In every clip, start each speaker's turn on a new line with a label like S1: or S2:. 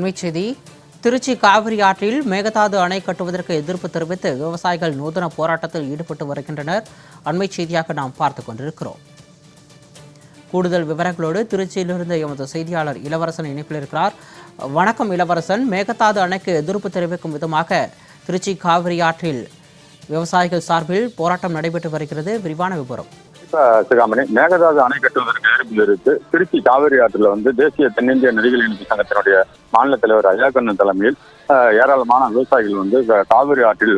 S1: அண்மைச் செய்தி. திருச்சி காவிரி ஆற்றில் மேகதாது அணை கட்டுவதற்கு எதிர்ப்பு தெரிவித்து விவசாயிகள் நூதன போராட்டத்தில் ஈடுபட்டு வருகின்றனர். அண்மைச் செய்தியாக நாம் பார்த்துக் கொண்டிருக்கிறோம். கூடுதல் விவரங்களோடு திருச்சியிலிருந்து எமது செய்தியாளர் இளவரசன் இணைப்பில் இருக்கிறார். வணக்கம் இளவரசன். மேகதாது அணைக்கு எதிர்ப்பு தெரிவிக்கும் விதமாக திருச்சி காவிரி ஆற்றில் விவசாயிகள் சார்பில் போராட்டம் நடைபெற்று வருகிறது. விரிவான விவரம்.
S2: சிகாமணி, மேகதாது அணை கட்டுவதற்கு எதிர்ப்பில் இருக்கு திருச்சி காவிரி ஆற்றில் தேசிய தென்னிந்திய நதிகள் இணைப்பு சங்கத்தினுடைய மாநில தலைவர் ஐயாக்கண்ணன் தலைமையில் ஏராளமான விவசாயிகள் காவிரி ஆற்றில்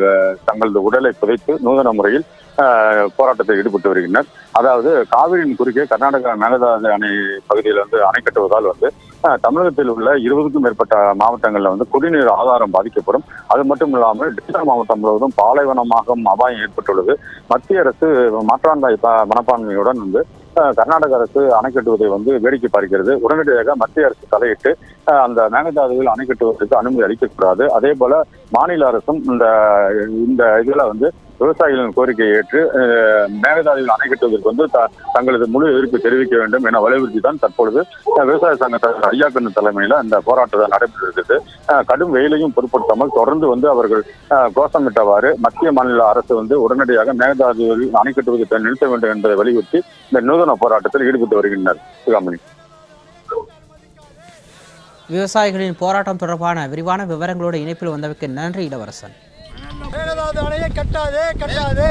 S2: தங்களது உடலை புதைத்து நூதன முறையில் போராட்டத்தில் ஈடுபட்டு வருகின்றனர். அதாவது காவிரியின் குறுக்கே கர்நாடகா மேகதாது அணை பகுதியில் அணை கட்டுவதால் தமிழகத்தில் உள்ள 20க்கும் மேற்பட்ட மாவட்டங்கள்ல குடிநீர் ஆதாரம் பாதிக்கப்படும். அது மட்டும் இல்லாமல் டெல்டா மாவட்டம் முழுவதும் பாலைவனமாகும் அபாயம் ஏற்பட்டுள்ளது. மத்திய அரசு மாற்றாந்தாய் மனப்பான்மையுடன் கர்நாடக அரசு அணை கட்டுவதை வேடிக்கை பார்க்கிறது. உடனடியாக மத்திய அரசு தலையிட்டு அந்த மேகதாதுவில் அணை கட்டுவதற்கு அனுமதி அளிக்கக்கூடாது. அதே போல மாநில அரசும் இந்த இதுல விவசாயிகளின் கோரிக்கையை ஏற்று மேகதாதுவில் அணை கட்டுவதற்கு தங்களது முழு எதிர்ப்பு தெரிவிக்க வேண்டும் என வலியுறுத்தி தான் தற்பொழுது விவசாய சங்க தலைவர் ஐயாக்கண்ணு தலைமையில இந்த போராட்டம் நடைபெற்றிருக்கிறது. கடும் வெயிலையும் பொருட்படுத்தாமல் தொடர்ந்து அவர்கள் கோஷமிட்டவாறு மத்திய மாநில அரசு உடனடியாக மேகதாதுவில் அணை கட்டுவதை நிறுத்த வேண்டும் என்பதை வலியுறுத்தி இந்த நூதன போராட்டத்தில் ஈடுபட்டு வருகின்றனர். சிகாமணி,
S1: விவசாயிகளின் போராட்டம் தொடர்பான விரிவான விவரங்களோடு இணைப்பில் வந்தமைக்கு நன்றி இளவரசன்.
S3: மேகதாது அணையை கட்டாதே கட்டாதே